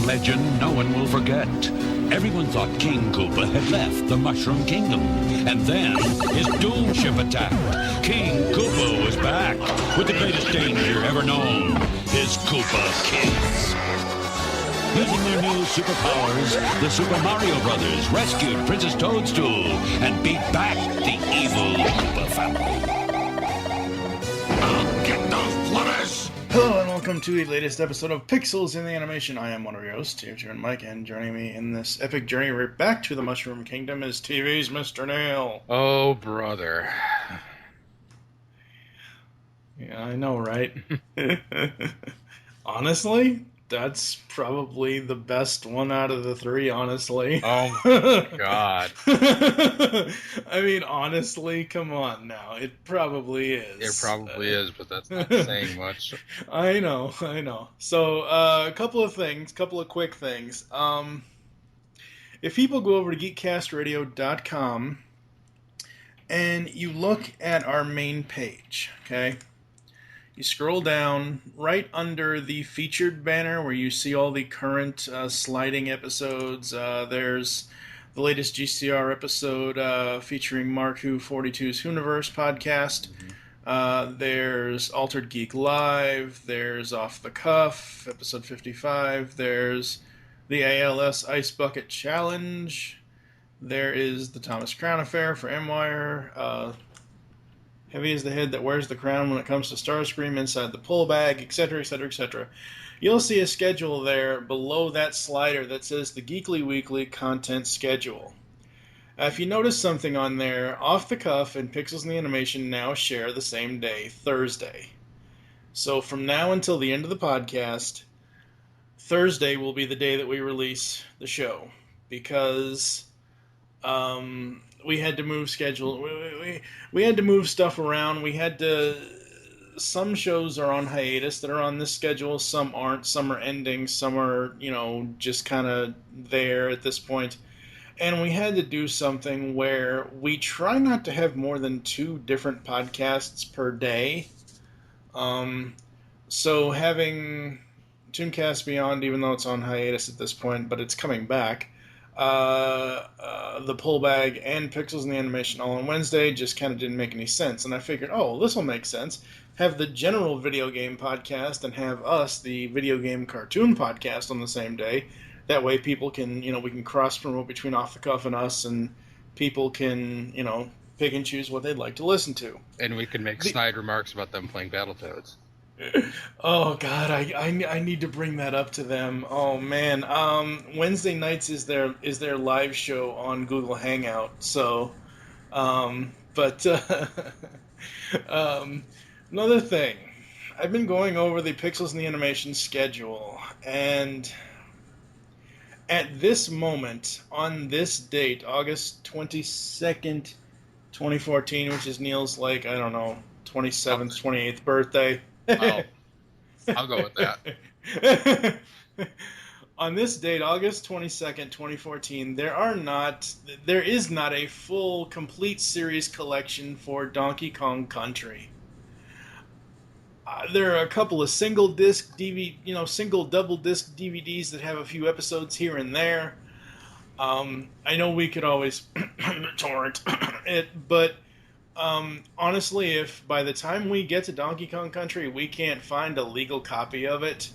legend no one will forget. Everyone thought King Koopa had left the Mushroom Kingdom, and then his doom ship attacked. King Koopa was back with the greatest danger ever known, his Koopa kids. Using their new superpowers, the Super Mario Brothers rescued Princess Toadstool and beat back the evil Koopa family. I'll get those plumbers! Hello and welcome to the latest episode of Pixels in the Animation. I am one of your hosts, TFG Mike, and joining me in this epic journey right back to the Mushroom Kingdom is TV's Mr. Nail. Oh, brother. Yeah, I know, right? Honestly, that's probably the best one out of the three, honestly. Oh my god. I mean, honestly, come on now. It probably is. It probably is, but that's not saying much. I know. So, a couple of quick things. If people go over to geekcastradio.com and you look at our main page, okay? You scroll down right under the featured banner where you see all the current sliding episodes. There's the latest GCR episode featuring Mark Who 42's Hooniverse podcast. There's Altered Geek Live. There's Off the Cuff, episode 55. There's the ALS Ice Bucket Challenge. There is the Thomas Crown Affair for M-Wire. Heavy is the head that wears the crown when it comes to Starscream inside the pull bag, etc., etc., etc. You'll see a schedule there below that slider that says the Geekly Weekly Content Schedule. If you notice something on there, Off the Cuff and Pixels in the Animation now share the same day, Thursday. So from now until the end of the podcast, Thursday will be the day that we release the show. Because we had to move schedule. We had to move stuff around. Some shows are on hiatus that are on this schedule. Some aren't. Some are ending. Some are, just kind of there at this point. And we had to do something where we try not to have more than 2 different podcasts per day. So having Tooncast Beyond, even though it's on hiatus at this point, but it's coming back, the pull bag and Pixels in the Animation all on Wednesday just kind of didn't make any sense. And I figured, this will make sense. Have the general video game podcast and have us, the video game cartoon podcast, on the same day. That way people can, we can cross-promote between Off the Cuff and us, and people can, pick and choose what they'd like to listen to. And we can make snide remarks about them playing Battletoads. Oh God, I need to bring that up to them. Oh man, Wednesday nights is their live show on Google Hangout. So, another thing, I've been going over the Pixels in the Animation schedule, and at this moment, on this date, August 22nd, 2014, which is Neil's 27th, 28th birthday. Oh, I'll go with that. On this date, August 22nd, 2014, there is not a full, complete series collection for Donkey Kong Country. There are a couple of single double disc DVDs that have a few episodes here and there. I know we could always torrent it, but honestly, if by the time we get to Donkey Kong Country we can't find a legal copy of it,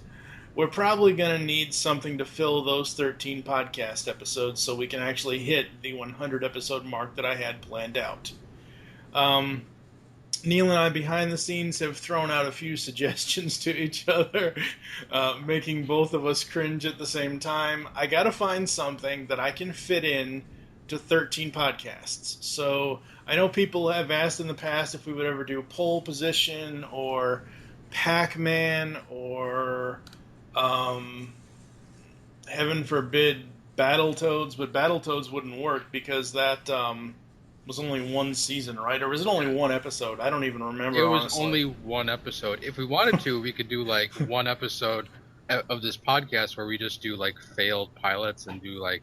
we're probably going to need something to fill those 13 podcast episodes so we can actually hit the 100 episode mark that I had planned out. Neil and I behind the scenes have thrown out a few suggestions to each other, making both of us cringe at the same time. I got to find something that I can fit in to 13 podcasts. So I know people have asked in the past if we would ever do Pole Position or Pac-Man or heaven forbid Battletoads, but Battletoads wouldn't work because that was only one season, right? Or was it only one episode? I don't even remember. It was honestly. only one episode. If we wanted to, we could do one episode of this podcast where we just do failed pilots and do we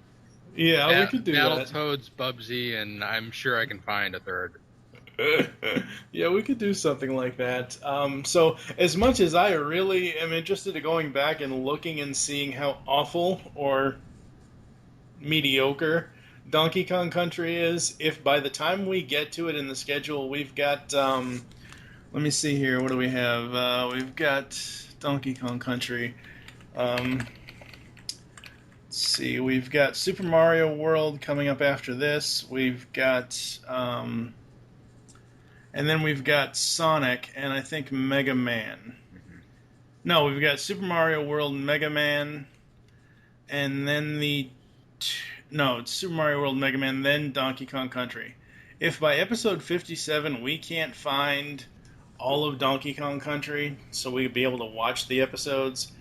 could do that. Battletoads, Bubsy, and I'm sure I can find a third. Yeah, we could do something like that. So, as much as I really am interested in going back and looking and seeing how awful or mediocre Donkey Kong Country is, if by the time we get to it in the schedule, we've got, let me see here, what do we have? We've got Donkey Kong Country. Let's see, we've got Super Mario World coming up after this. We've got, and then we've got Sonic and I think Mega Man. No, we've got Super Mario World, Mega Man, and then no, it's Super Mario World, Mega Man, then Donkey Kong Country. If by episode 57 we can't find all of Donkey Kong Country so we'd be able to watch the episodes,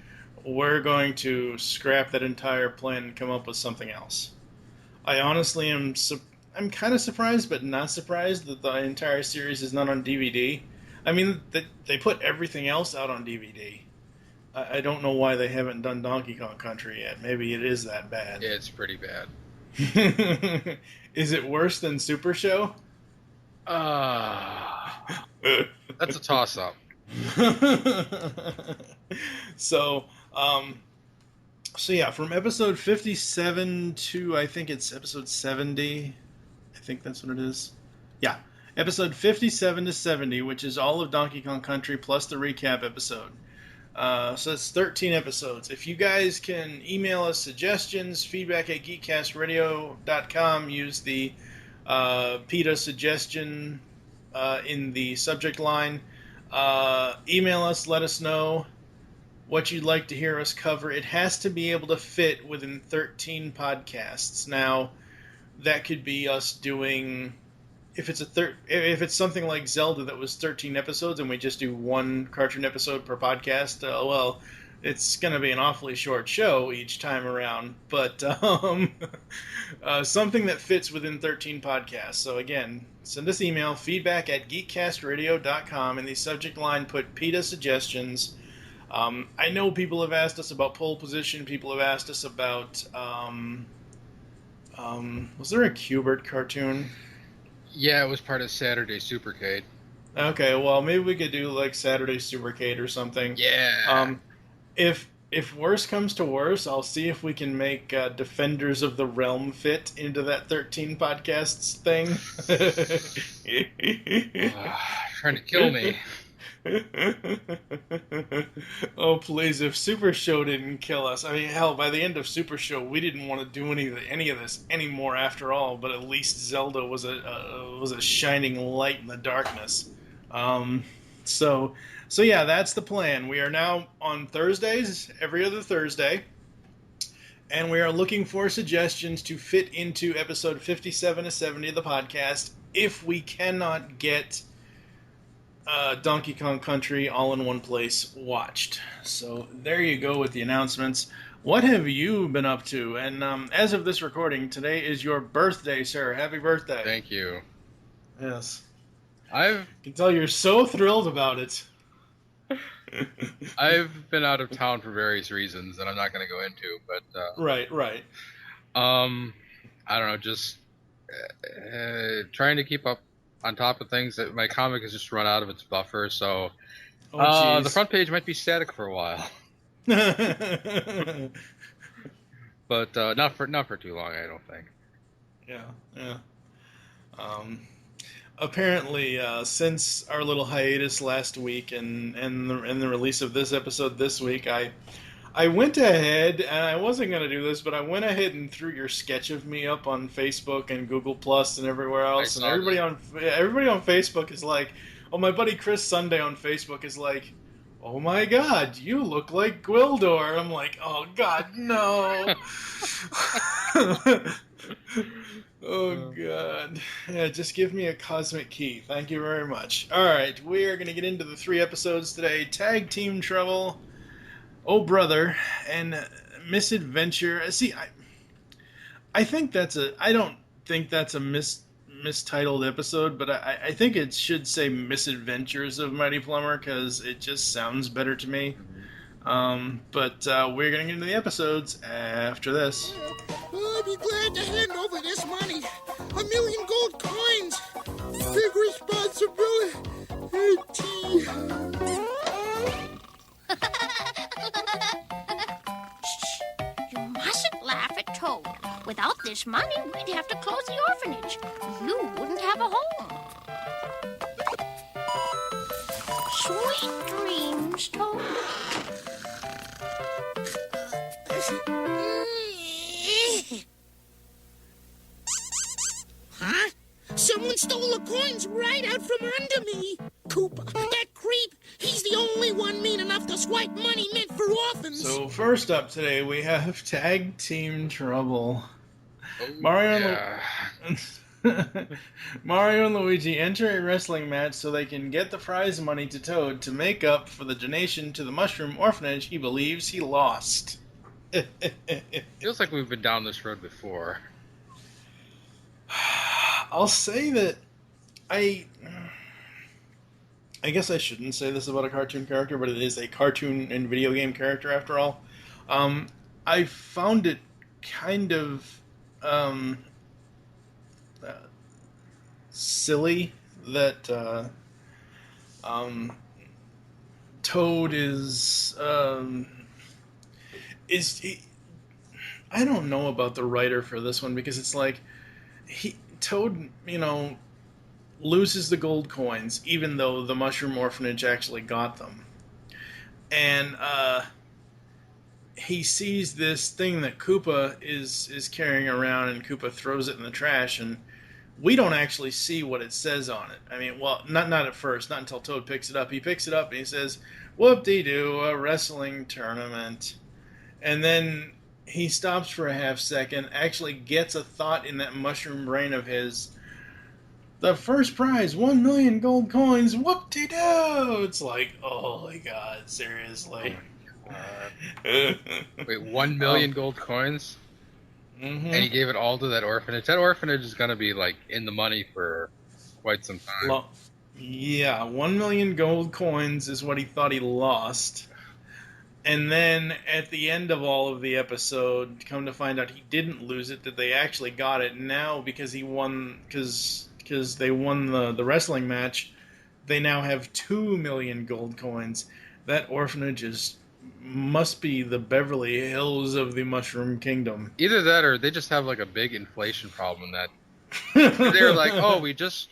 we're going to scrap that entire plan and come up with something else. I honestly I'm kind of surprised, but not surprised that the entire series is not on DVD. I mean, they put everything else out on DVD. I don't know why they haven't done Donkey Kong Country yet. Maybe it is that bad. Yeah, it's pretty bad. Is it worse than Super Show? That's a toss-up. So yeah, from episode 57 to I think it's episode 70. I think that's what it is. Yeah, episode 57 to 70, which is all of Donkey Kong Country plus the recap episode. So that's 13 episodes. If you guys can email us suggestions, feedback at geekcastradio.com, use the PETA suggestion in the subject line. Email us, let us know what you'd like to hear us cover. It has to be able to fit within 13 podcasts. Now, that could be us doing... If it's something like Zelda that was 13 episodes and we just do one cartoon episode per podcast, well, it's going to be an awfully short show each time around. But something that fits within 13 podcasts. So again, send us email, feedback at geekcastradio.com. In the subject line, put PETA suggestions. I know people have asked us about pole position. People have asked us about... was there a Q*bert cartoon? Yeah, it was part of Saturday Supercade. Okay, well, maybe we could do, like, Saturday Supercade or something. Yeah. If worse comes to worse, I'll see if we can make Defenders of the Realm fit into that 13 podcasts thing. Trying to kill me. Oh, please, if Super Show didn't kill us. I mean, hell, by the end of Super Show, we didn't want to do any of this anymore after all, but at least Zelda was a shining light in the darkness. So yeah, that's the plan. We are now on Thursdays, every other Thursday, and we are looking for suggestions to fit into episode 57 to 70 of the podcast if we cannot get Donkey Kong Country all in one place watched. So there you go with the announcements. What have you been up to? And as of this recording, today is your birthday, sir. Happy birthday. Thank you. Yes. I can tell you're so thrilled about it. I've been out of town for various reasons that I'm not going to go into, but Right. I don't know, just trying to keep up on top of things. That my comic has just run out of its buffer, so the front page might be static for a while. But not for too long, I don't think. Yeah. Apparently, since our little hiatus last week and the release of this episode this week, I went ahead, and I wasn't going to do this, but I went ahead and threw your sketch of me up on Facebook and Google Plus and everywhere else. And everybody on Facebook is like, oh, my buddy Chris Sunday on Facebook is like, oh my God, you look like Gwildor. I'm like, oh God, no. Oh God. Yeah, just give me a cosmic key. Thank you very much. All right, we are going to get into the 3 episodes today. Tag Team Trouble, Oh Brother, and Misadventure. See, I think that's I don't think that's a mistitled episode, but I think it should say Misadventures of Mighty Plumber because it just sounds better to me. But we're going to get into the episodes after this. I'd be glad to hand over this money. 1,000,000 gold coins. Big responsibility. Shh. You mustn't laugh at Toad. Without this money, we'd have to close the orphanage. You wouldn't have a home. Sweet dreams, Toad. Huh? Someone stole the coins right out from under me. Cooper, that creep, he's the only one mean enough to swipe money meant for orphans. So first up today, we have Tag Team Trouble. Oh, Mario and Luigi enter a wrestling match so they can get the prize money to Toad to make up for the donation to the Mushroom Orphanage he believes he lost. Feels like we've been down this road before. I'll say that I guess I shouldn't say this about a cartoon character, but it is a cartoon and video game character after all. I found it kind of silly that Toad is I don't know about the writer for this one, because it's like Toad, loses the gold coins even though the Mushroom Orphanage actually got them. And he sees this thing that Koopa is carrying around, and Koopa throws it in the trash, and we don't actually see what it says on it. I mean, well, not at first, not until Toad picks it up. He picks it up and he says, "Whoop-de-doo, a wrestling tournament." And then he stops for a half second, actually gets a thought in that mushroom brain of his. The first prize, 1 million gold coins, whoop-de-doo! It's like, oh my god, seriously. Wait, 1 million gold coins? Mm-hmm. And he gave it all to that orphanage? That orphanage is going to be, like, in the money for quite some time. Well, yeah, 1 million gold coins is what he thought he lost. And then at the end of all of the episode, come to find out he didn't lose it, that they actually got it. Now, because he won, because they won the wrestling match, they now have 2 million gold coins. That orphanage must be the Beverly Hills of the Mushroom Kingdom. Either that, or they just have like a big inflation problem. That they're like, oh, we just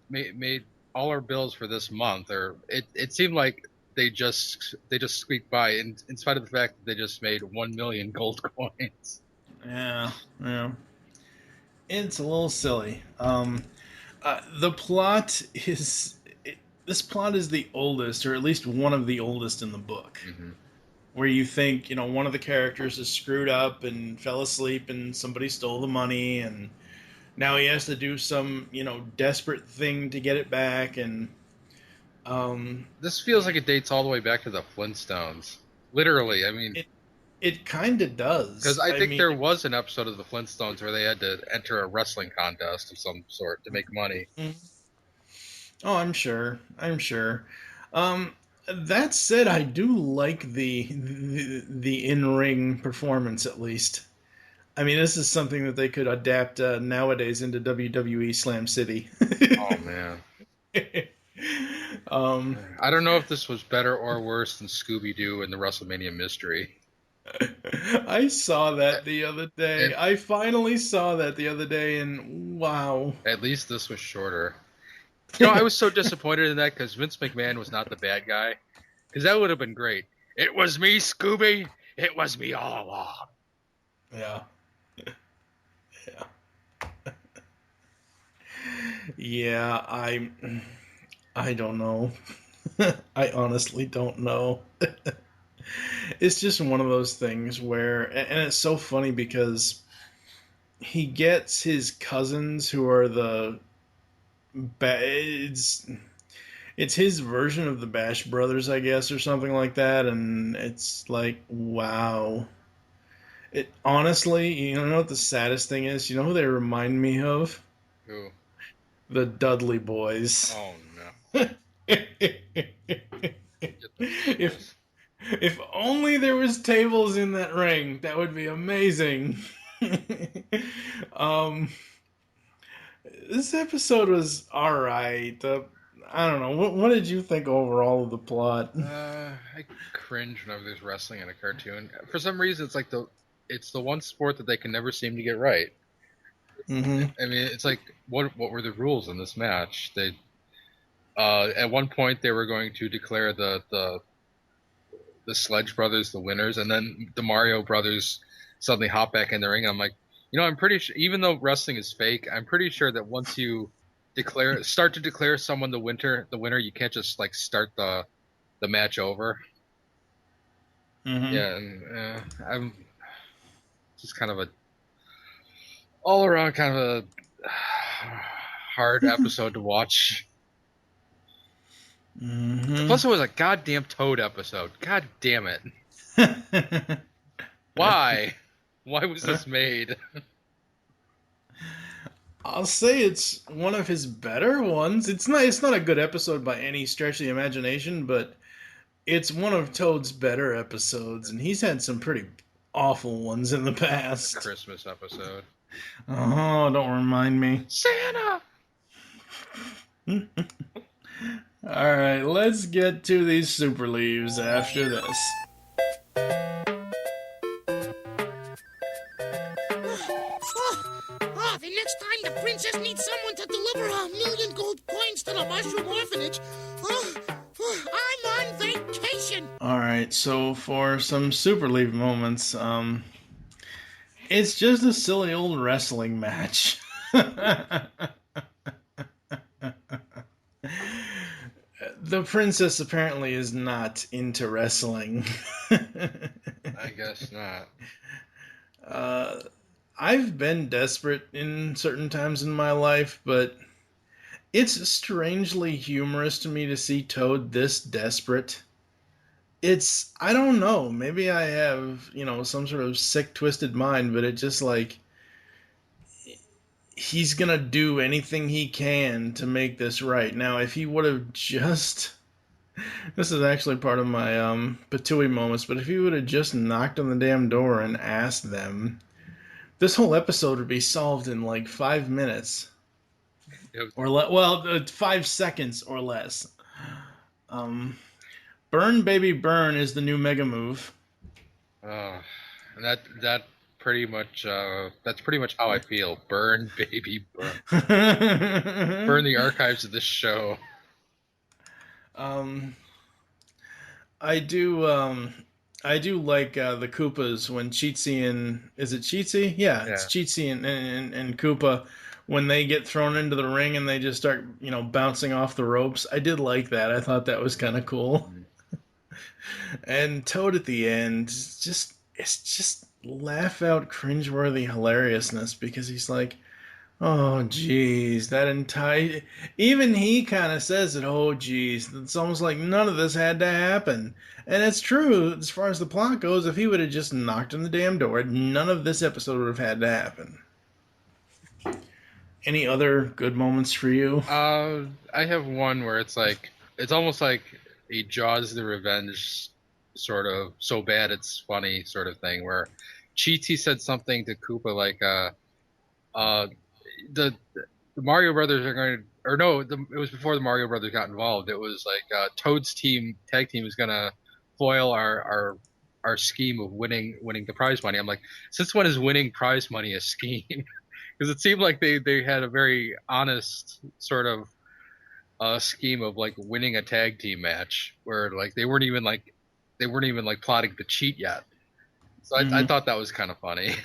made all our bills for this month, or it seemed like they just squeaked by, in spite of the fact that they just made 1 million gold coins. Yeah. It's a little silly. The plot is... This plot is the oldest, or at least one of the oldest in the book. Mm-hmm. Where you think, one of the characters is screwed up and fell asleep and somebody stole the money, and now he has to do some, desperate thing to get it back, and... This feels like it dates all the way back to the Flintstones. Literally, I mean... It kind of does. Because I think there was an episode of the Flintstones where they had to enter a wrestling contest of some sort to make money. Mm-hmm. Oh, I'm sure. That said, I do like the in-ring performance, at least. I mean, this is something that they could adapt nowadays into WWE Slam City. Oh, man. I don't know if this was better or worse than Scooby-Doo and the WrestleMania Mystery. I saw that the other day. I finally saw that the other day, and wow. At least this was shorter. I was so disappointed in that because Vince McMahon was not the bad guy. Because that would have been great. It was me, Scooby. It was me all along. Yeah. Yeah, I don't know. I honestly don't know. It's just one of those things where, and it's so funny because he gets his cousins who are it's his version of the Bash Brothers, I guess, or something like that, and it's like, wow. It honestly, you know what the saddest thing is? You know who they remind me of? Who? The Dudley Boys. Oh no. If only there was tables in that ring, that would be amazing. This episode was all right. I don't know. What did you think overall of the plot? I cringe whenever there's wrestling in a cartoon. For some reason, it's the one sport that they can never seem to get right. Mm-hmm. I mean, it's like what were the rules in this match? They at one point they were going to declare the Sledge Brothers the winners, and then the Mario Brothers suddenly hop back in the ring. I'm like, I'm pretty sure, even though wrestling is fake, I'm pretty sure that once you start to declare someone the winner, you can't just like start the match over. Mm-hmm. Yeah, and I'm just kind of a all around kind of a hard episode to watch. Mm-hmm. Plus, it was a goddamn Toad episode. God damn it! Why? Why was this made? I'll say it's one of his better ones. It's not a good episode by any stretch of the imagination, but it's one of Toad's better episodes, and he's had some pretty awful ones in the past. Christmas episode. Oh, don't remind me. Santa! Alright, let's get to these super leaves after this. The next time the princess needs someone to deliver 1,000,000 gold coins to the mushroom orphanage, I'm on vacation. Alright, so for some super leave moments, it's just a silly old wrestling match. The princess apparently is not into wrestling. I guess not. I've been desperate in certain times in my life, but it's strangely humorous to me to see Toad this desperate. I don't know, maybe I have, some sort of sick, twisted mind, but it just like, he's gonna do anything he can to make this right. Now, if he would have just, this is actually part of my Patooey moments, but if he would have just knocked on the damn door and asked them, this whole episode would be solved in like 5 minutes. Yep. Or 5 seconds or less. Burn Baby Burn is the new mega move. And that pretty much that's pretty much how I feel. Burn, baby, burn. Burn the archives of this show. I do like the Koopas when Cheatsy and is it Cheatsy? Yeah, it's Cheatsy and Koopa when they get thrown into the ring and they just start bouncing off the ropes. I did like that. I thought that was kind of cool. And Toad at the end, it's just laugh out cringeworthy hilariousness because he's like, oh geez, even he kind of says it, oh geez, it's almost like none of this had to happen. And it's true, as far as the plot goes, if he would have just knocked on the damn door, none of this episode would have had to happen. Any other good moments for you? I have one where it's almost like a Jaws the Revenge sort of so bad it's funny sort of thing where Cheatsy said something to Koopa like the Mario Brothers are going to, or no, it was before the Mario Brothers got involved. It was like Toad's tag team is going to foil our scheme of winning the prize money. I'm like, since when is winning prize money a scheme? Because it seemed like they had a very honest sort of scheme of like winning a tag team match where like they weren't even plotting to cheat yet. So I thought that was kind of funny.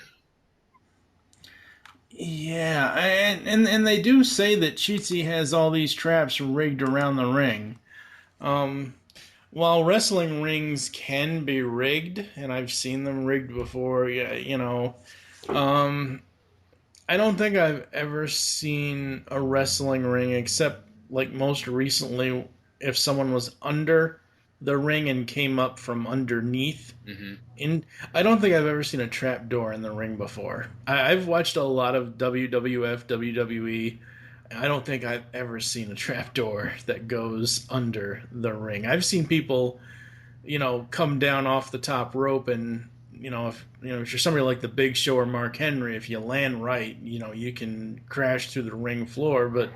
Yeah, and they do say that Cheatsy has all these traps rigged around the ring. While wrestling rings can be rigged, and I've seen them rigged before, I don't think I've ever seen a wrestling ring except, like, most recently, if someone was under the ring and came up from underneath. Mm-hmm. I don't think I've ever seen a trap door in the ring before. I've watched a lot of WWF, WWE. I don't think I've ever seen a trap door that goes under the ring. I've seen people, come down off the top rope and, if you're somebody like the Big Show or Mark Henry, if you land right, you can crash through the ring floor. But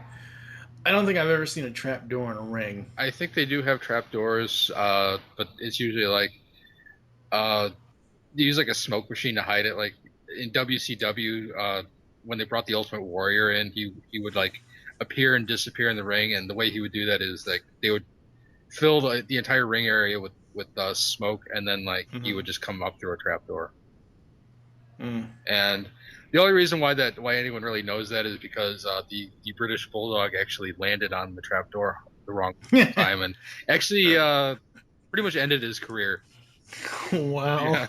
I don't think I've ever seen a trap door in a ring. I think they do have trap doors, but it's usually like they use like a smoke machine to hide it. Like in WCW, when they brought the Ultimate Warrior in, he would like appear and disappear in the ring, and the way he would do that is like they would fill the entire ring area with smoke, and then like he would just come up through a trap door. And the only reason why anyone really knows that is because the British Bulldog actually landed on the trap door the wrong time and actually pretty much ended his career. Wow.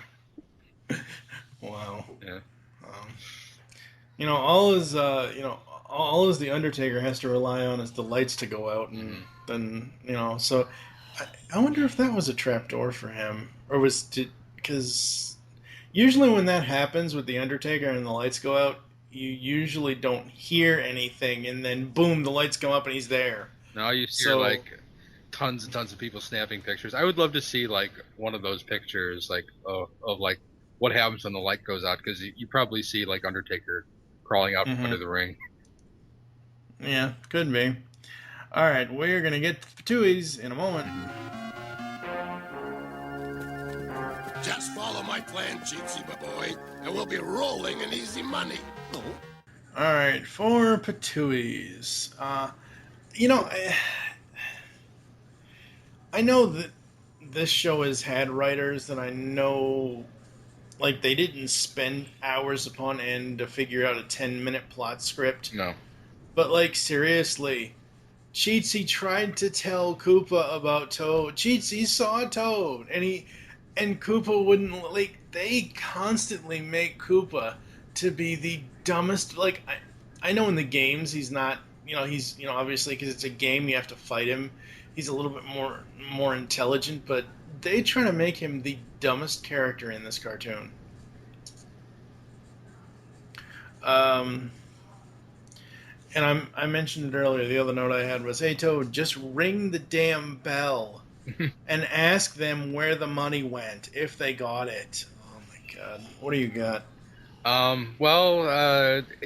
Yeah. Wow. Yeah. All the Undertaker has to rely on is the lights to go out, and then so I wonder if that was a trapdoor for him, or because usually when that happens with the Undertaker and the lights go out, you usually don't hear anything, and then boom, the lights come up and he's there. Now you see like tons and tons of people snapping pictures. I would love to see like one of those pictures, like of like what happens when the light goes out, because you probably see like Undertaker crawling out from under the ring. Yeah, could be. All right, we're gonna get to Patooey's in a moment. Just follow my plan, Cheatsy boy, and we'll be rolling in easy money. All right, for Patooey's. I know that this show has had writers that I know, like, they didn't spend hours upon end to figure out a 10-minute plot script. No. But, like, seriously, Cheatsy tried to tell Koopa about Toad. Cheatsy saw Toad, and Koopa wouldn't, like, they constantly make Koopa to be the dumbest, like, I know in the games he's not, he's, obviously because it's a game, you have to fight him. He's a little bit more intelligent, but they try to make him the dumbest character in this cartoon. And I mentioned it earlier, the other note I had was, hey, Toad, just ring the damn bell and ask them where the money went, if they got it. Oh, my God. What do you got?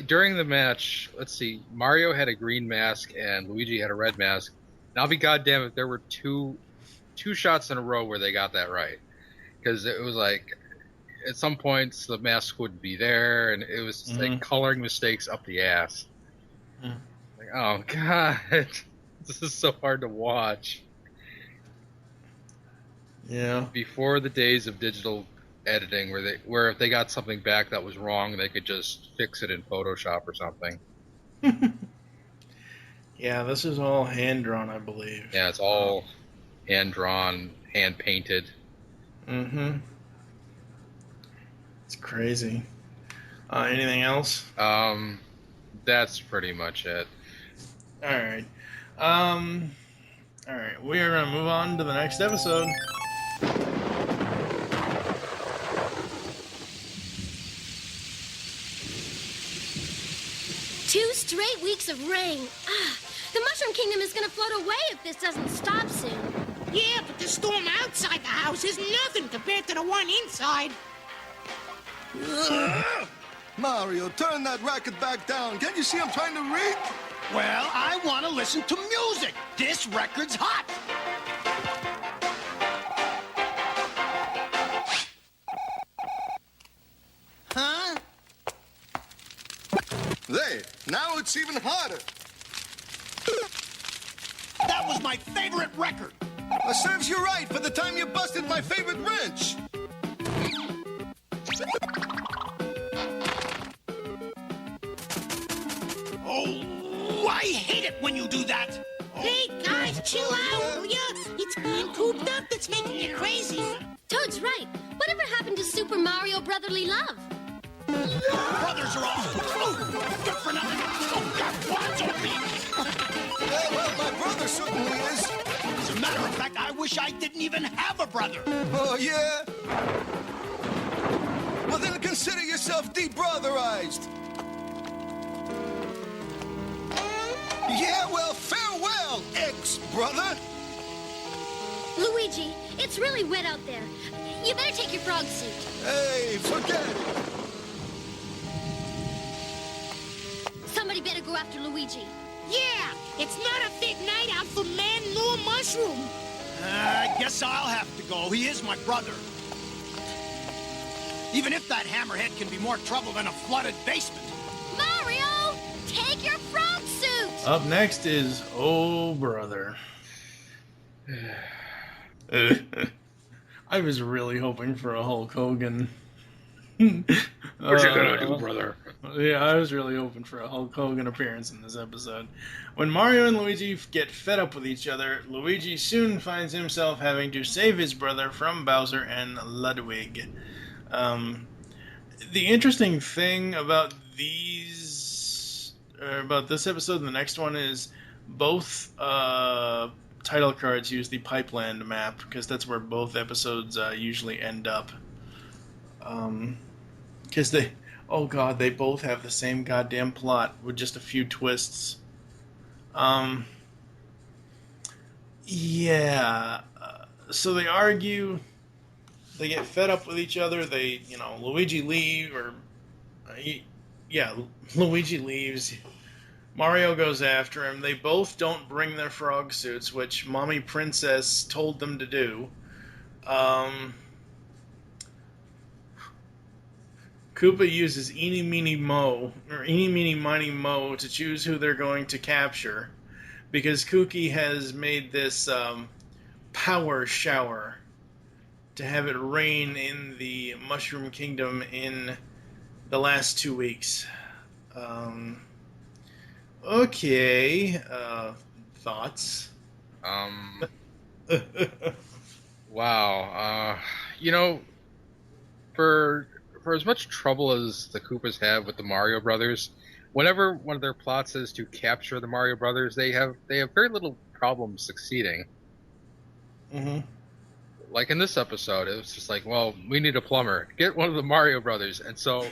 During the match, let's see, Mario had a green mask and Luigi had a red mask. And I'll be goddamn if there were two shots in a row where they got that right. Because it was like, at some points, the mask wouldn't be there, and it was just like coloring mistakes up the ass. Like, oh God, this is so hard to watch. Yeah. Before the days of digital editing, where if they got something back that was wrong, they could just fix it in Photoshop or something. Yeah, this is all hand drawn, I believe. Yeah, it's all hand drawn, hand painted. It's crazy. Anything else? That's pretty much it. All right. We are going to move on to the next episode. Two straight weeks of rain. The Mushroom Kingdom is going to float away if this doesn't stop soon. Yeah, but the storm outside the house is nothing compared to the one inside. Mario, turn that racket back down. Can't you see I'm trying to read? Well, I want to listen to music. This record's hot. Huh? There, now it's even hotter. That was my favorite record. Well, serves you right for the time you busted my favorite wrench. Oh, I hate it when you do that. Hey, guys, chill out, will ya? It's being cooped up that's making you crazy. Toad's right. Whatever happened to Super Mario Brotherly Love? Brothers are all good for nothing. Yeah, well, my brother certainly is. As a matter of fact, I wish I didn't even have a brother. Oh, yeah? Well, then consider yourself de-brotherized. Yeah, well, farewell, ex-brother. Luigi, it's really wet out there. You better take your frog suit. Hey, forget it. Somebody better go after Luigi. Yeah, it's not a fit night out for man nor mushroom. I guess I'll have to go. He is my brother. Even if that hammerhead can be more trouble than a flooded basement. Mario, take your frog suit. Up next is Oh Brother. I was really hoping for a Hulk Hogan. What you gonna do, brother? Yeah, I was really hoping for a Hulk Hogan appearance in this episode. When Mario and Luigi get fed up with each other, Luigi soon finds himself having to save his brother from Bowser and Ludwig. The interesting thing about this episode and the next one is both title cards use the Pipeland map, because that's where both episodes usually end up. Because they both have the same goddamn plot with just a few twists. So they argue, they get fed up with each other, Luigi leaves, Mario goes after him, they both don't bring their frog suits, which Mommy Princess told them to do. Koopa uses Eeny, Meeny, Miny, Mo to choose who they're going to capture, because Kooky has made this power shower to have it rain in the Mushroom Kingdom in the last 2 weeks. Okay, thoughts? Wow. For as much trouble as the Koopas have with the Mario Brothers, whenever one of their plots is to capture the Mario Brothers, they have very little problem succeeding. Mm-hmm. Like in this episode, it was just like, well, we need a plumber. Get one of the Mario Brothers. And so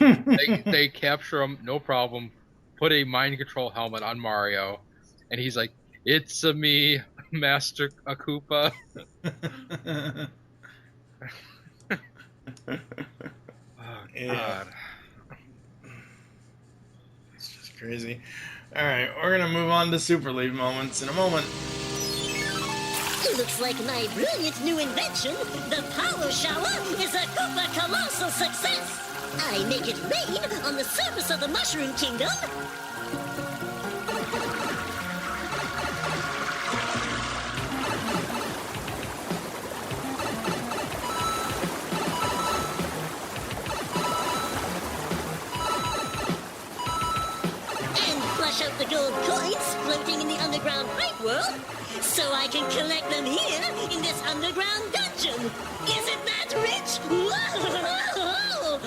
they capture him, no problem, put a mind control helmet on Mario, and he's like, "It's a me, Master Koopa." Yeah. It's just crazy. Alright, we're gonna move on to Super League moments in a moment. Looks like my brilliant new invention, the Power Shower, is a Koopa colossal success. I make it rain on the surface of the Mushroom Kingdom. Out the gold coins floating in the underground pipe world, so I can collect them here in this underground dungeon. Isn't that rich? Whoa!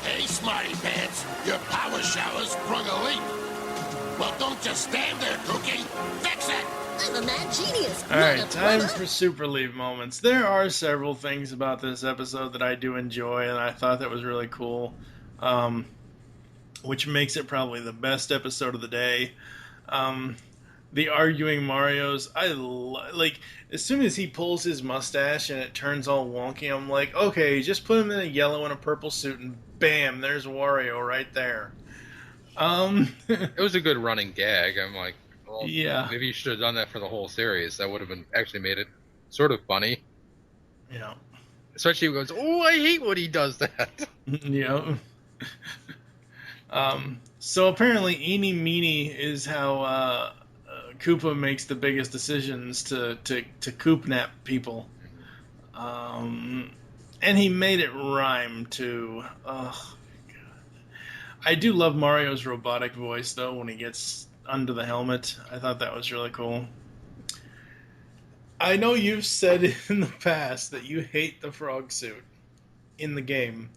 Hey, Smarty Pants, your power shower sprung a leak. Well, don't just stand there, Cookie. Fix it! I'm a mad genius. Alright, time for Super League moments. There are several things about this episode that I do enjoy, and I thought that was really cool, which makes it probably the best episode of the day. The arguing Marios, like, as soon as he pulls his mustache and it turns all wonky, I'm like, okay, just put him in a yellow and a purple suit, and bam, there's Wario right there. It was a good running gag. I'm like, well, yeah, maybe you should have done that for the whole series. That would have been actually made it sort of funny. Yeah. Especially when he goes, "Oh, I hate when he does that." Yeah. So apparently, Eeny Meeny is how Koopa makes the biggest decisions to Koopnap people. And he made it rhyme too. Oh God. I do love Mario's robotic voice though when he gets under the helmet. I thought that was really cool. I know you've said in the past that you hate the frog suit in the game.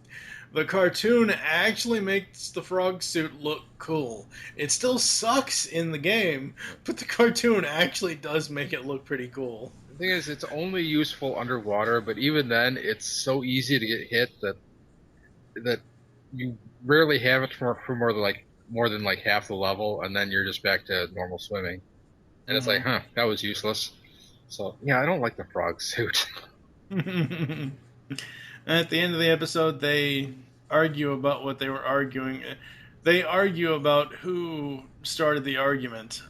The cartoon actually makes the frog suit look cool. It still sucks in the game, but the cartoon actually does make it look pretty cool. The thing is, it's only useful underwater, but even then, it's so easy to get hit that you rarely have it for more than like more than like half the level, and then you're just back to normal swimming. And it's like, that was useless. So yeah, I don't like the frog suit. At the end of the episode, they argue about what they were arguing. They argue about who started the argument.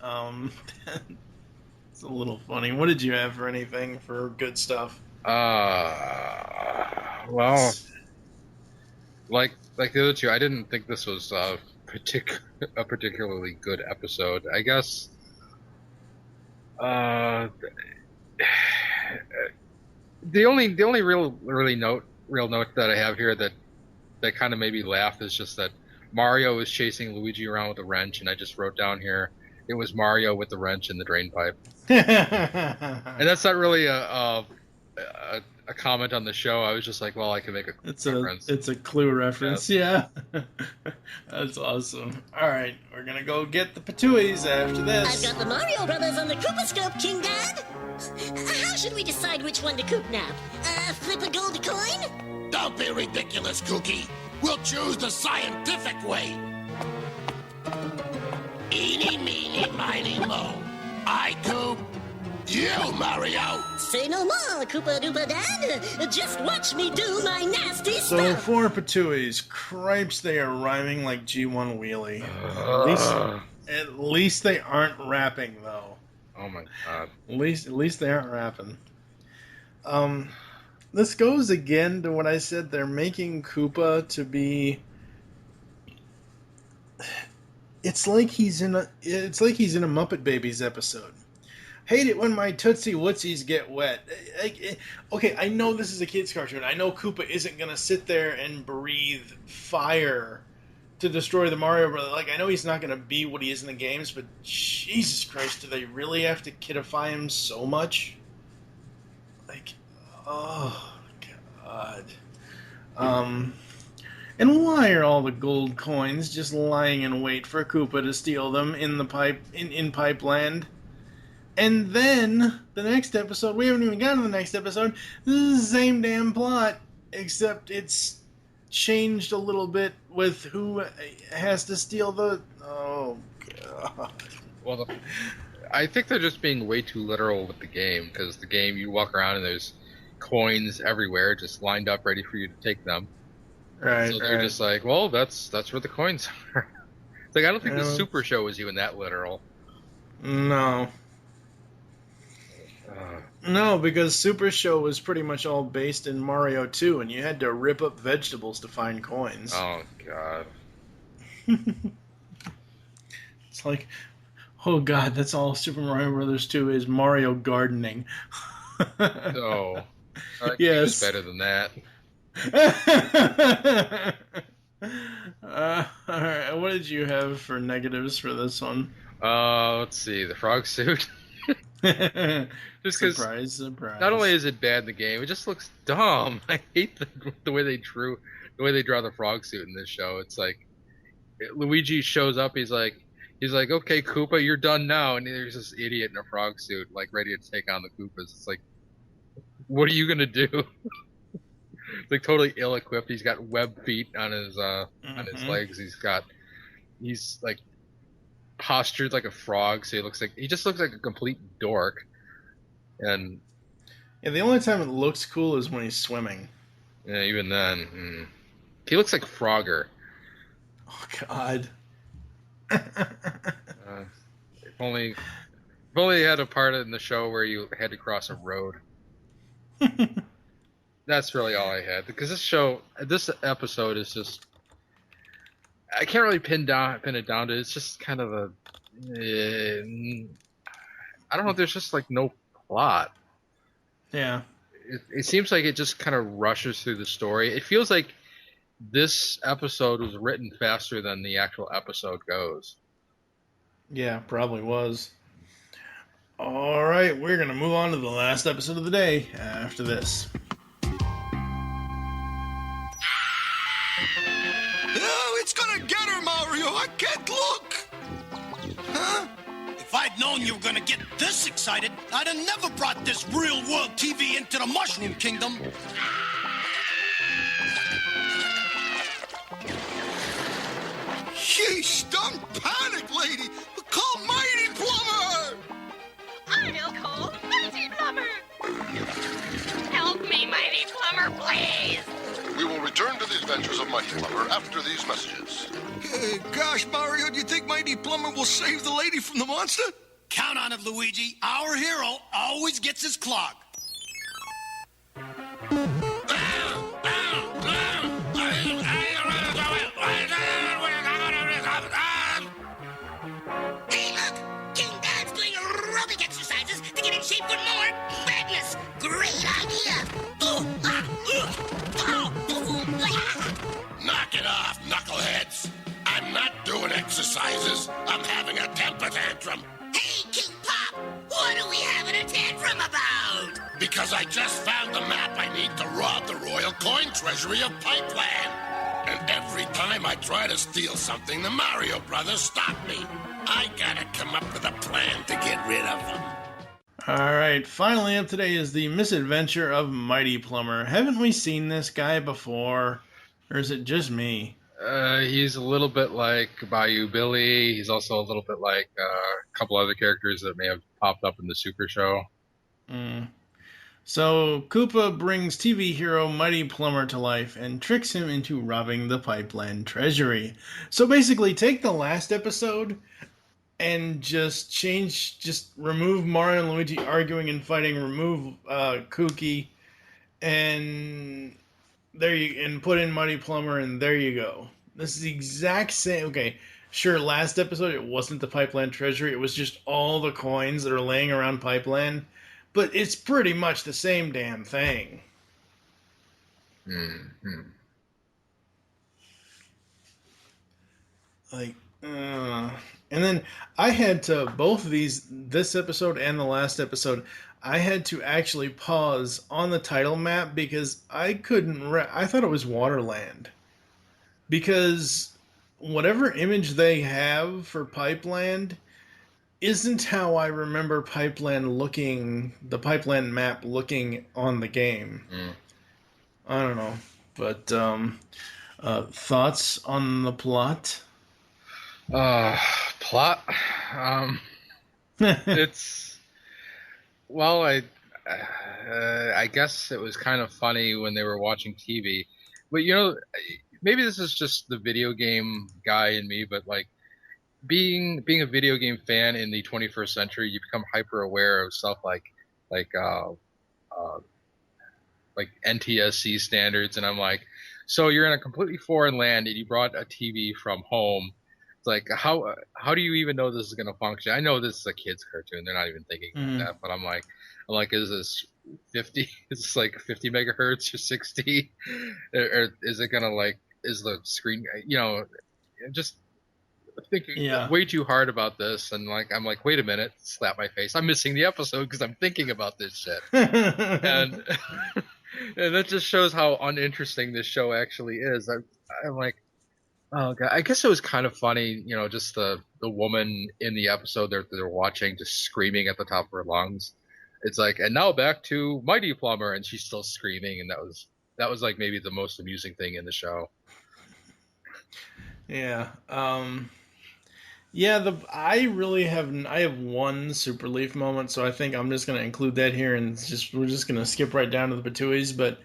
It's a little funny. What did you have for anything for good stuff? Well, like the other two, I didn't think this was a particularly good episode. I guess. The only real note that I have here that kind of made me laugh is just that Mario was chasing Luigi around with a wrench, and I just wrote down here it was Mario with the wrench in the drain pipe. And that's not really a comment on the show. I was just like, well, I can make a reference. It's a clue reference, yeah. That's awesome. All right, we're gonna go get the Patooies after this. I've got the Mario Brothers on the Koopa-scope, King Dad. How should we decide which one to coop nap? Flip a gold coin? Don't be ridiculous, Cookie. We'll choose the scientific way. Eeny, meeny, miny, moe. I coop, you, Mario. Say no more, Koopa-Doopa Dad. Just watch me do my nasty So stuff. for Patooies, cripes, they are rhyming like G1 Wheelie. At least they aren't rapping, though. Oh my god. At least they aren't rapping. This goes again to what I said. They're making Koopa to be. It's like he's in a Muppet Babies episode. Hate it when my Tootsie Wootsies get wet. Okay, I know this is a kid's cartoon. I know Koopa isn't gonna sit there and breathe fire to destroy the Mario Brothers. Like, I know he's not gonna be what he is in the games, but Jesus Christ, do they really have to kidify him so much? Like, oh god. And why are all the gold coins just lying in wait for Koopa to steal them in the Pipe Land? And then the next episode, we haven't even gotten to the next episode. This is the same damn plot, except it's changed a little bit with who has to steal the. Oh god. Well, I think they're just being way too literal with the game, because the game, you walk around and there's coins everywhere, just lined up, ready for you to take them. Right. So they're just like, well, that's where the coins are. It's like, I don't think the Super Show was even that literal. No. No, because Super Show was pretty much all based in Mario 2, and you had to rip up vegetables to find coins. Oh, God. It's like, oh, God, that's all Super Mario Brothers 2 is, Mario gardening. No. Yes. It's better than that. All right, what did you have for negatives for this one? Let's see, the frog suit. Just because, surprise. Not only is it bad in the game, it just looks dumb. I hate the way they draw the frog suit in this show. It's like Luigi shows up. He's like, okay, Koopa, you're done now, and there's this idiot in a frog suit, like ready to take on the Koopas. It's like, what are you gonna do? It's like totally ill-equipped. He's got web feet on his legs. He's like postured like a frog, so he just looks like a complete dork. And yeah, the only time it looks cool is when he's swimming. Yeah, even then, he looks like Frogger. Oh God! If only they had a part in the show where you had to cross a road. That's really all I had, because this episode is just, I can't really pin it down to. It's just kind of a, I don't know. There's just like no plot. Yeah. It seems like it just kind of rushes through the story. It feels like this episode was written faster than the actual episode goes. Yeah, probably was. All right, we're gonna move on to the last episode of the day after this. Oh, it's gonna get her, Mario. I can't look. Huh? If I'd known you were gonna get this excited, I'd have never brought this real-world TV into the Mushroom Kingdom. Yeesh, don't panic, lady. Call Mighty Plumber! I'll call Mighty Plumber. Help me, Mighty Plumber, please. We will return to the adventures of Mighty Plumber after these messages. Gosh, Mario, do you think Mighty Plumber will save the lady from the monster? Count on it, Luigi. Our hero always gets his clog. Hey, look! King Dad's doing aerobic exercises to get in shape for more madness! Great idea! Knock it off, knuckleheads. I'm not doing exercises. I'm having a temper tantrum. Hey, King Pop! What are we having a tantrum about? Because I just found the map I need to rob the royal coin treasury of Pipeland. And every time I try to steal something, the Mario Brothers stop me. I gotta come up with a plan to get rid of them. Alright, finally up today is the Misadventure of Mighty Plumber. Haven't we seen this guy before? Or is it just me? He's a little bit like Bayou Billy. He's also a little bit like a couple other characters that may have popped up in the Super Show. So, Koopa brings TV hero Mighty Plumber to life and tricks him into robbing the Pipeland treasury. So basically, take the last episode and just remove Mario and Luigi arguing and fighting, remove Kooky, and put in Mighty Plumber, and there you go. This is the exact same. Okay, sure, last episode it wasn't the Pipeland treasury, it was just all the coins that are laying around Pipeland. But it's pretty much the same damn thing. Mm-hmm. And then I had to, both of these, this episode and the last episode, I had to actually pause on the title map because I couldn't, I thought it was Waterland. Because whatever image they have for Pipeland isn't how I remember Pipeland looking, the Pipeland map looking on the game. I don't know. But, thoughts on the plot? Plot? It's, well, I guess it was kind of funny when they were watching TV. But, you know, maybe this is just the video game guy in me, but, like, being a video game fan in the 21st century, you become hyper aware of stuff like NTSC standards, and I'm like, so you're in a completely foreign land and you brought a TV from home. It's like, how do you even know this is going to function? I know this is a kid's cartoon; they're not even thinking about that. But I'm like, is this 50? Is this like 50 megahertz or 60? Or is it gonna is the screen? You know, just thinking way too hard about this, and I'm like, wait a minute, slap my face, I'm missing the episode because I'm thinking about this shit. and that just shows how uninteresting this show actually is. I'm like, oh god, I guess it was kind of funny, you know, just the woman in the episode they're watching just screaming at the top of her lungs. It's like, and now back to Mighty Plumber, and she's still screaming, and that was like maybe the most amusing thing in the show. Yeah. I have one Super Leaf moment, so I think I'm just going to include that here, and we're just going to skip right down to the Patooies. But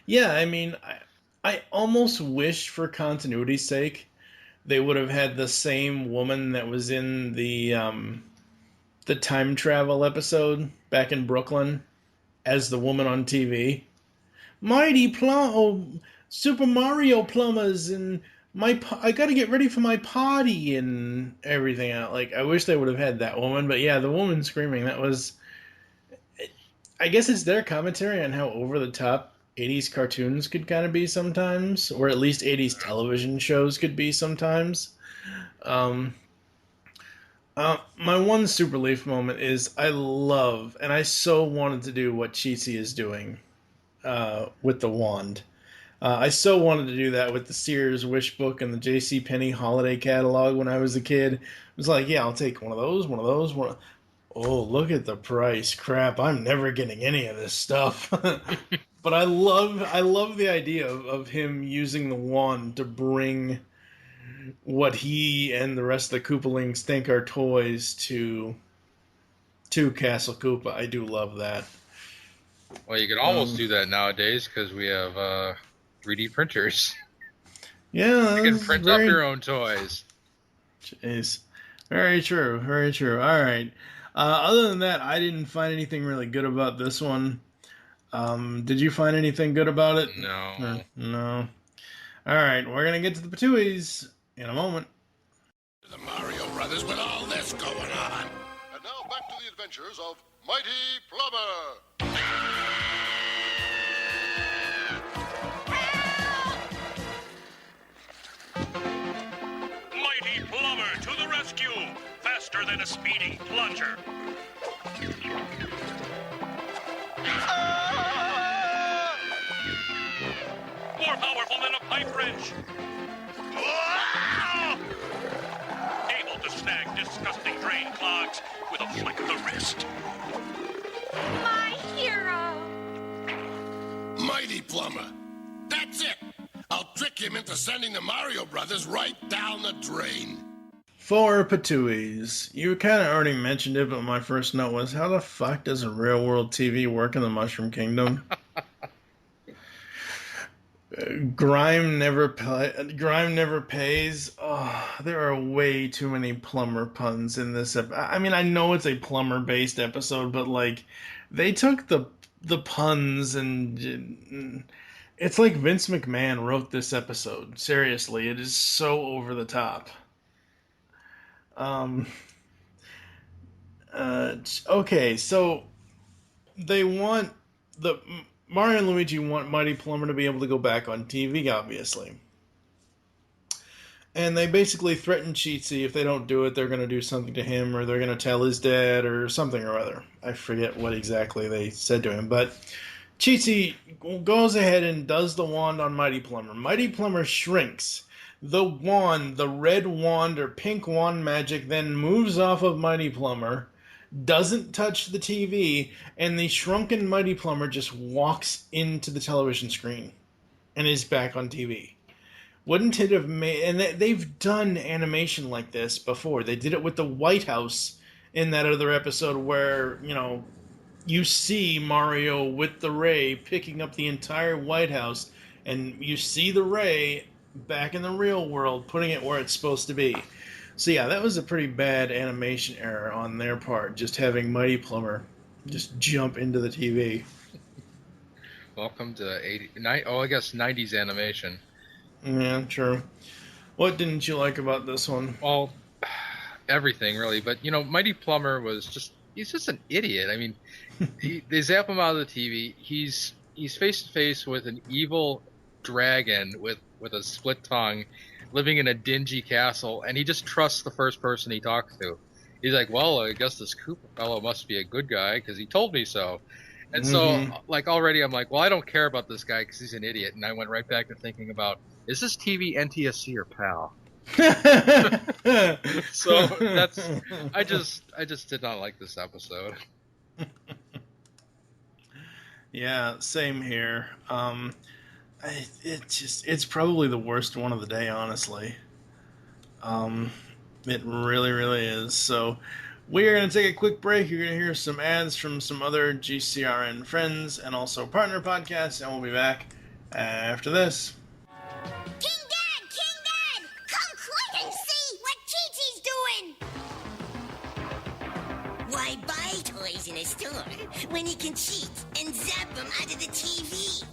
yeah, I mean, I almost wish, for continuity's sake, they would have had the same woman that was in the time travel episode back in Brooklyn as the woman on TV. Super Mario Plumbers, and I gotta get ready for my party and everything. Like, I wish they would have had that woman, but yeah, the woman screaming, that was, I guess it's their commentary on how over the top 80s cartoons could kind of be sometimes, or at least 80s television shows could be sometimes. My one Super Leaf moment is I love, and I so wanted to do what Cheesy is doing with the wand. I so wanted to do that with the Sears Wish Book and the JCPenney Holiday Catalog when I was a kid. It was like, yeah, I'll take one of those. Oh, look at the price. Crap, I'm never getting any of this stuff. But I love the idea of him using the wand to bring what he and the rest of the Koopalings think are toys to Castle Koopa. I do love that. Well, you could almost do that nowadays because we have 3D printers. Yeah, you can print up your own toys. Jeez. Very true. Very true. All right. Other than that, I didn't find anything really good about this one. Did you find anything good about it? No. No. All right. We're going to get to the Patooies in a moment. The Mario Brothers with all this going on. And now back to the adventures of Mighty Plumber. Mighty Plumber to the rescue! Faster than a speeding plunger. More powerful than a pipe wrench. Able to snag disgusting drain clogs with a flick of the wrist. My hero! Mighty Plumber. That's it. I'll trick him into sending the Mario Brothers right down the drain. For Patooies. You kind of already mentioned it, but my first note was, how the fuck does a real-world TV work in the Mushroom Kingdom? Grime never pays. Oh, there are way too many plumber puns in this episode. I mean, I know it's a plumber-based episode, but, like, they took the puns and... It's like Vince McMahon wrote this episode. Seriously, it is so over the top. Okay, so they want Mario and Luigi want Mighty Plumber to be able to go back on TV, obviously. And they basically threaten Cheatsy if they don't do it, they're going to do something to him, or they're going to tell his dad, or something or other. I forget what exactly they said to him, but Cheatsy goes ahead and does the wand on Mighty Plumber. Mighty Plumber shrinks. The wand, the red wand or pink wand magic, then moves off of Mighty Plumber, doesn't touch the TV, and the shrunken Mighty Plumber just walks into the television screen and is back on TV. Wouldn't it have made... And they've done animation like this before. They did it with the White House in that other episode where, you know, you see Mario with the ray picking up the entire White House, and you see the ray back in the real world, putting it where it's supposed to be. So yeah, that was a pretty bad animation error on their part, just having Mighty Plumber just jump into the TV. Welcome to 90s animation. Yeah, true. What didn't you like about this one? Well, everything really, but you know, Mighty Plumber he's just an idiot. I mean, they zap him out of the TV. He's face to face with an evil dragon with a split tongue, living in a dingy castle, and he just trusts the first person he talks to. He's like, well, I guess this Koopa fellow must be a good guy because he told me so. And so, like, already I'm like, well, I don't care about this guy because he's an idiot. And I went right back to thinking about, is this TV NTSC or PAL? So I just did not like this episode. Yeah, same here. It's probably the worst one of the day, honestly. It really, really is. So we are going to take a quick break. You're going to hear some ads from some other GCRN friends and also partner podcasts, and we'll be back after this. King Dad! Come quick and see what Cheatsy's doing! Why buy toys in a store when you can cheat and zap them out of the TV?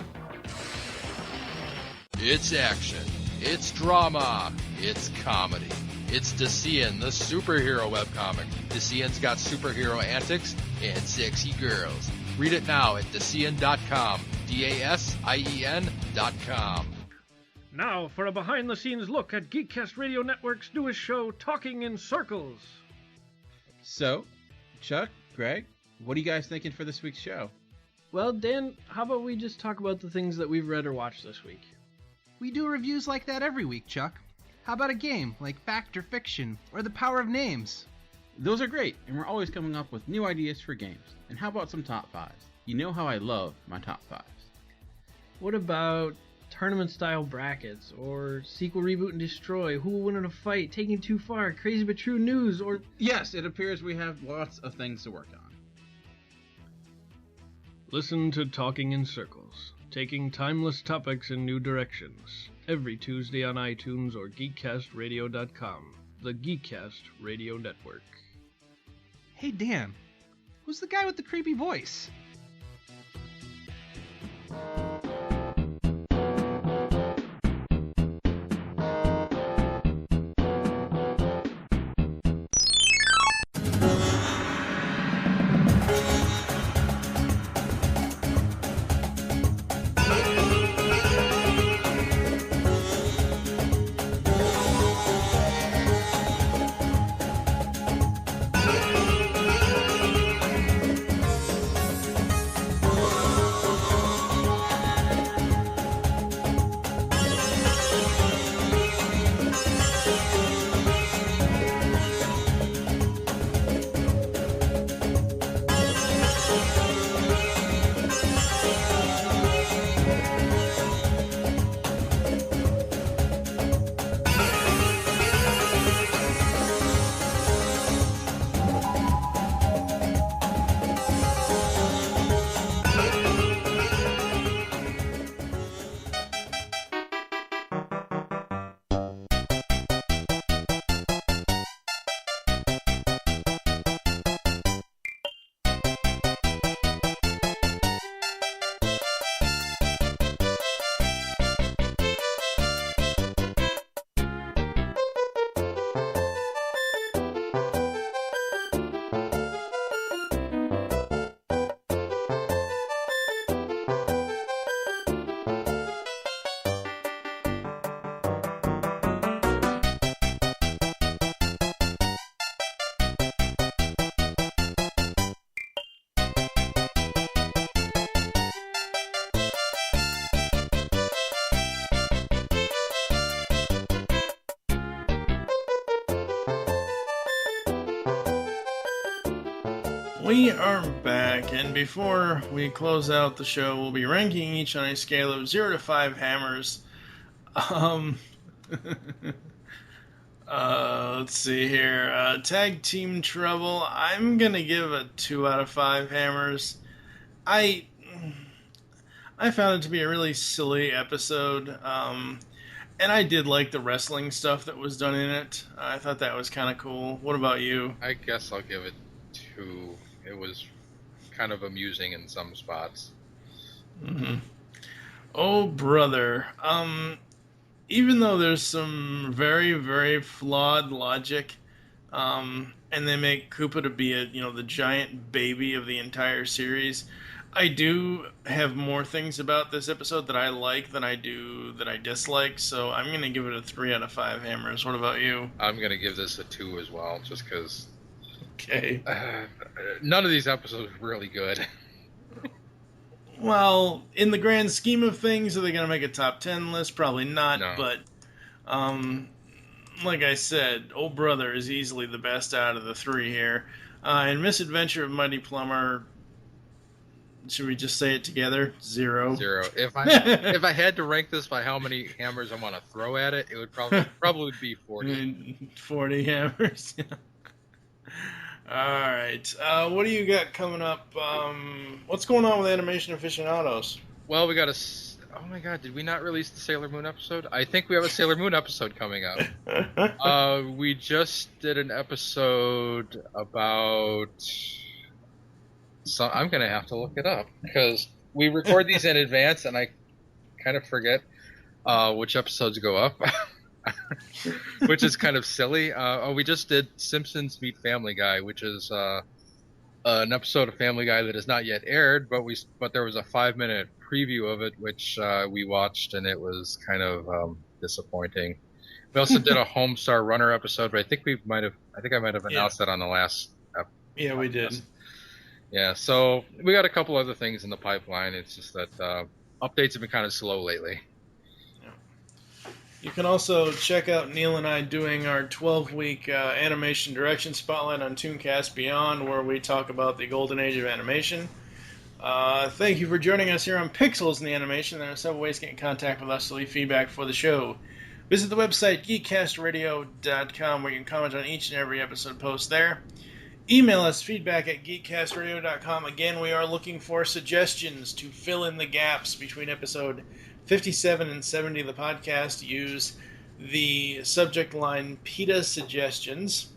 It's action. It's drama. It's comedy. It's Dacian, the superhero webcomic. Dacian's got superhero antics and sexy girls. Read it now at Dacian.com. DASIEN.com. Now for a behind-the-scenes look at Geekcast Radio Network's newest show, Talking in Circles. So, Chuck, Greg, what are you guys thinking for this week's show? Well, Dan, how about we just talk about the things that we've read or watched this week? We do reviews like that every week, Chuck. How about a game like Fact or Fiction or The Power of Names? Those are great, and we're always coming up with new ideas for games. And how about some top fives? You know how I love my top fives. What about tournament-style brackets, or sequel, reboot, and destroy, who will win in a fight, taking too far, crazy but true news, or... Yes, it appears we have lots of things to work on. Listen to Talking in Circles, taking timeless topics in new directions, every Tuesday on iTunes or GeekCastRadio.com, the Geekcast Radio Network. Hey, Dan, who's the guy with the creepy voice? We are back, and before we close out the show, we'll be ranking each on a scale of 0 to 5 hammers. Let's see here. Tag Team Trouble, I'm gonna give a 2 out of 5 hammers. I found it to be a really silly episode, and I did like the wrestling stuff that was done in it. I thought that was kind of cool. What about you? I guess I'll give it 2. It was kind of amusing in some spots. Mm-hmm. Oh, brother. Even though there's some very, very flawed logic, and they make Koopa to be the giant baby of the entire series, I do have more things about this episode that I like than I do that I dislike, so I'm going to give it a 3 out of 5 hammers. What about you? I'm going to give this a 2 as well, just because... Okay. None of these episodes are really good. Well, in the grand scheme of things, are they going to make a top 10 list? Probably not, No. But like I said, Oh Brother is easily the best out of the 3 here. And Misadventure of Mighty Plumber, should we just say it together? 0. 0. If I had to rank this by how many hammers I want to throw at it, it would probably be 40. 40 hammers. All right. What do you got coming up? What's going on with Animation Aficionados? Well, we got oh my god, did we not release the Sailor Moon episode? I think we have a Sailor Moon episode coming up. We just did an episode about... So I'm going to have to look it up, because we record these in advance, and I kind of forget which episodes go up. Which is kind of silly. We just did Simpsons Meet Family Guy, which is an episode of Family Guy that is not yet aired, but there was a 5-minute preview of it, which we watched, and it was kind of disappointing. We also did a Homestar Runner episode, but I think I might have announced that on the last episode. Yeah, we did. Yeah, so we got a couple other things in the pipeline. It's just that updates have been kind of slow lately. You can also check out Neil and I doing our 12-week animation direction spotlight on Tooncast Beyond, where we talk about the golden age of animation. Thank you for joining us here on Pixels in the Animation. There are several ways to get in contact with us to leave feedback for the show. Visit the website, geekcastradio.com, where you can comment on each and every episode post there. Email us, feedback at geekcastradio.com. Again, we are looking for suggestions to fill in the gaps between episode 57 and 70 of the podcast. Use the subject line PETA Suggestions.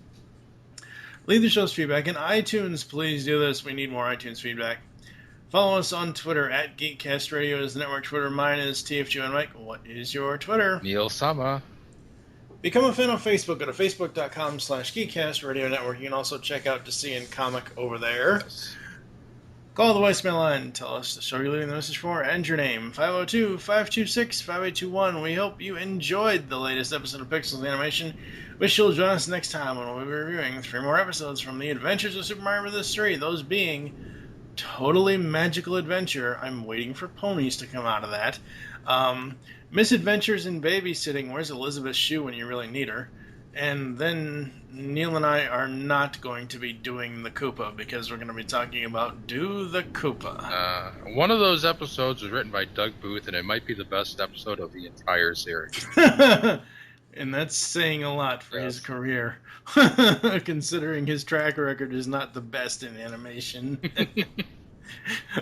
Leave the show's feedback in iTunes. Please do this. We need more iTunes feedback. Follow us on Twitter at Geekcast Radio is the network Twitter. Mine is TFG and Mike. What is your Twitter? Neil Sama. Become a fan on Facebook. Go to facebook.com/Geekcast Radio Network. You can also check out DeCN Comic over there. Yes. Call the voicemail line. Tell us the show you're leaving the message for and your name. 502-526-5821. We hope you enjoyed the latest episode of Pixels Animation. Wish you'll join us next time when we'll be reviewing 3 more episodes from The Adventures of Super Mario Bros. 3. Those being Totally Magical Adventure. I'm waiting for ponies to come out of that. Misadventures in Babysitting. Where's Elizabeth Shue when you really need her? And then Neil and I are not going to be doing the Koopa because we're going to be talking about Do the Koopa. One of those episodes was written by Doug Booth, and it might be the best episode of the entire series. And that's saying a lot for his career, considering his track record is not the best in animation.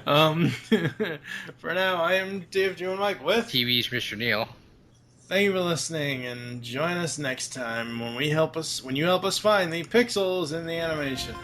For now, I am Dave Joe and Mike with TV's Mr. Neil. Thank you for listening, and join us next time when you help us find the pixels in the animation.